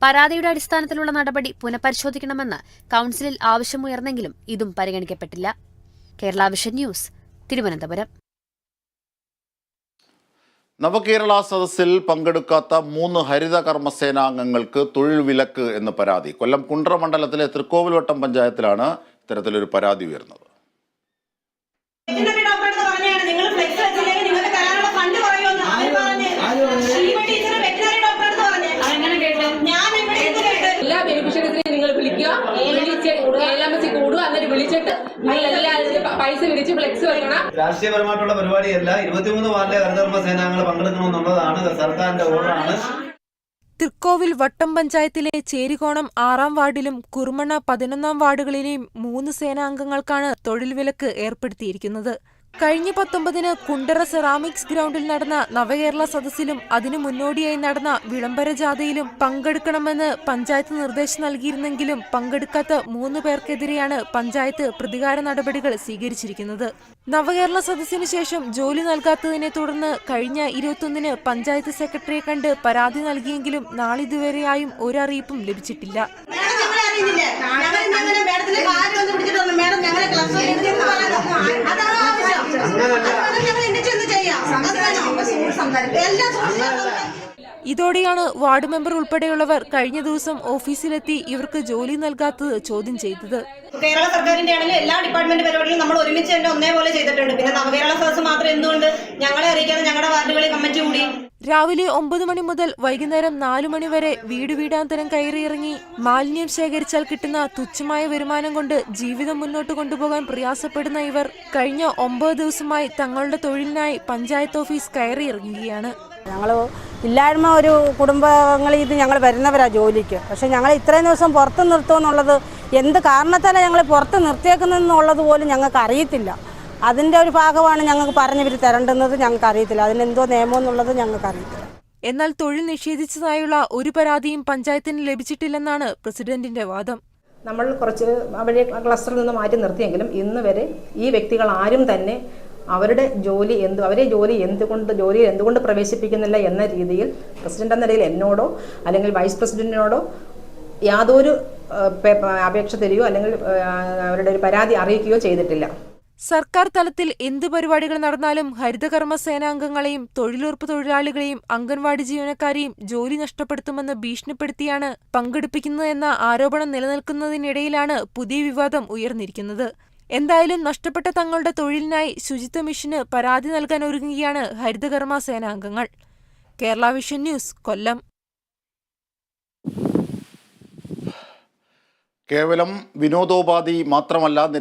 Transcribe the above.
പരാതിയുടെ അടിസ്ഥാനത്തിലുള്ള നടപടി പുനഃപരിശോധിക്കണമെന്ന് കൌൺസിലിൽ ആവശ്യമുയർന്നെങ്കിലും ഇതും പരിഗണിക്കപ്പെട്ടില്ല. Kerala vision news, Thiruvananthapuram. നവകേരള സദസ്സിൽ പങ്കെടുക്കാത്ത 3 ഹരിത കർമ്മസേനാംഗങ്ങൾക്ക് തൊഴിൽ വിലക്ക് എന്ന് പരാതി. കൊല്ലം കുണ്ട്ര മണ്ഡലത്തിലെ തൃക്കോവിൽവട്ടം പഞ്ചായത്തിലാണ് ഇത്തരത്തിലൊരു പരാതി ഉയർന്നത്. എല്ലാ ബെനിഫിഷ്യറീസിനെയും നിങ്ങൾ വിളിക്കുക, വിളിച്ചിട്ട് പൈസ വിളിച്ച് ഫ്ലെക്സ് വെക്കണം. രാഷ്ട്രീയപരമായിട്ടുള്ള പരിപാടിയല്ല. 23 വാർഡിലെ ഹരിതകർമ്മ സേനാംഗങ്ങൾ പങ്കെടുക്കണമെന്നുള്ളതാണ് സർക്കാരിന്റെ ഓർഡറാണ്. തൃക്കോവിൽ വട്ടം പഞ്ചായത്തിലെ ചേരികോണം 6-ാം വാർഡിലും കുറുമണ 11-ാം വാർഡുകളിലെയും 3 സേനാംഗങ്ങൾക്കാണ് തൊഴിൽ വിലക്ക് ഏർപ്പെടുത്തിയിരിക്കുന്നത്. കഴിഞ്ഞ 19-ന് കുണ്ടറ സെറാമിക്സ് ഗ്രൗണ്ടിൽ നടന്ന നവകേരള സദസ്സിലും അതിനു മുന്നോടിയായി നടന്ന വിളംബര ജാഥയിലും പങ്കെടുക്കണമെന്ന് പഞ്ചായത്ത് നിർദ്ദേശം നൽകിയിരുന്നെങ്കിലും പങ്കെടുക്കാത്ത 3 പേർക്കെതിരെയാണ് പഞ്ചായത്ത് പ്രതികാര നടപടികൾ സ്വീകരിച്ചിരിക്കുന്നത്. നവകേരള സദസ്സിനു ശേഷം ജോലി നൽകാത്തതിനെ തുടർന്ന് കഴിഞ്ഞ 21-ന് പഞ്ചായത്ത് സെക്രട്ടറിയെ കണ്ട് പരാതി നൽകിയെങ്കിലും നാളിതുവരെയായും ഒരറിയിപ്പും ലഭിച്ചിട്ടില്ല. ഇതോടെയാണ് വാർഡ് മെമ്പർ ഉൾപ്പെടെയുള്ളവർ കഴിഞ്ഞ ദിവസം ഓഫീസിലെത്തി ഇവർക്ക് ജോലി നൽകാത്തത് ചോദ്യം ചെയ്തത്. കേരള സർക്കാരിന്റെ ആണെങ്കിലും എല്ലാ ഡിപ്പാർട്ട്മെന്റ് പരിപാടികളും നമ്മൾ ഒരുമിച്ച് തന്നെ ഒന്നേപോലെ ചെയ്തിട്ടുണ്ട്. പിന്നെ നവകേരള സദസ്സ് മാത്രം എന്തുകൊണ്ട് ഞങ്ങളെ അറിയിക്കാതെ ഞങ്ങളുടെ വാർഡുകളിൽ കമ്മിറ്റി കൂടി? രാവിലെ 9 മണി മുതൽ വൈകുന്നേരം 4 മണി വരെ വീടാന്തരം കയറിയിറങ്ങി മാലിന്യം ശേഖരിച്ചാൽ കിട്ടുന്ന തുച്ഛമായ വരുമാനം കൊണ്ട് ജീവിതം മുന്നോട്ട് കൊണ്ടുപോകാൻ പ്രയാസപ്പെടുന്ന ഇവർ കഴിഞ്ഞ 9 ദിവസമായി തങ്ങളുടെ തൊഴിലിനായി പഞ്ചായത്ത് ഓഫീസ് കയറിയിറങ്ങുകയാണ്. ഞങ്ങൾ ഇല്ലായ്മ ഒരു കുടുംബങ്ങളിൽ ഇത് ഞങ്ങൾ വരുന്നവരാ ജോലിക്ക്. പക്ഷെ ഞങ്ങൾ ഇത്രയും ദിവസം പുറത്ത് നിർത്തുമെന്നുള്ളത് എന്ത് കാരണത്താലാണ് ഞങ്ങൾ പുറത്ത് നിർത്തിയേക്കുന്നതെന്നുള്ളത് പോലും ഞങ്ങൾക്ക് അറിയത്തില്ല. അതിൻ്റെ ഒരു ഭാഗമാണ് ഞങ്ങൾക്ക് പറഞ്ഞിവർ തരേണ്ടുന്നത്. ഞങ്ങൾക്ക് അറിയത്തില്ല അതിനെന്തോ നിയമം എന്നുള്ളത് ഞങ്ങൾക്ക് അറിയത്തില്ല. എന്നാൽ തൊഴിൽ നിഷേധിച്ചതായുള്ള ഒരു പരാതിയും പഞ്ചായത്തിന് ലഭിച്ചിട്ടില്ലെന്നാണ് പ്രസിഡന്റിന്റെ വാദം. നമ്മൾ കുറച്ച് അവരെ ക്ലസ്റ്ററിൽ നിന്ന് മാറ്റി നിർത്തിയെങ്കിലും ഇന്ന് വരെ ഈ വ്യക്തികൾ ആരും തന്നെ അവരെ ജോലിയിൽ എന്തുകൊണ്ട് പ്രവേശിപ്പിക്കുന്നില്ല എന്ന രീതിയിൽ പ്രസിഡന്റ് എന്ന നിലയിൽ എന്നോടോ അല്ലെങ്കിൽ വൈസ് പ്രസിഡന്റിനോടോ യാതൊരു അപേക്ഷ തരികയോ അല്ലെങ്കിൽ അവരുടെ ഒരു പരാതി അറിയിക്കുകയോ ചെയ്തിട്ടില്ല. സർക്കാർ തലത്തിൽ എന്ത് പരിപാടികൾ നടന്നാലും ഹരിതകർമ്മ സേനാംഗങ്ങളെയും തൊഴിലുറപ്പ് തൊഴിലാളികളെയും അംഗൻവാടി ജീവനക്കാരെയും ജോലി നഷ്ടപ്പെടുത്തുമെന്ന് ഭീഷണിപ്പെടുത്തിയാണ് പങ്കെടുപ്പിക്കുന്നതെന്ന ആരോപണം നിലനിൽക്കുന്നതിനിടയിലാണ് പുതിയ വിവാദം ഉയർന്നിരിക്കുന്നത്. എന്തായാലും നഷ്ടപ്പെട്ട തങ്ങളുടെ തൊഴിലിനായി ശുചിത്വ മിഷന് പരാതി നൽകാൻ ഒരുങ്ങുകയാണ് ഹരിതകർമ്മ സേനാംഗങ്ങൾ. കേരള വിഷൻ ന്യൂസ്, കൊല്ലം. കേവലം വിനോദോപാധി മാത്രമല്ല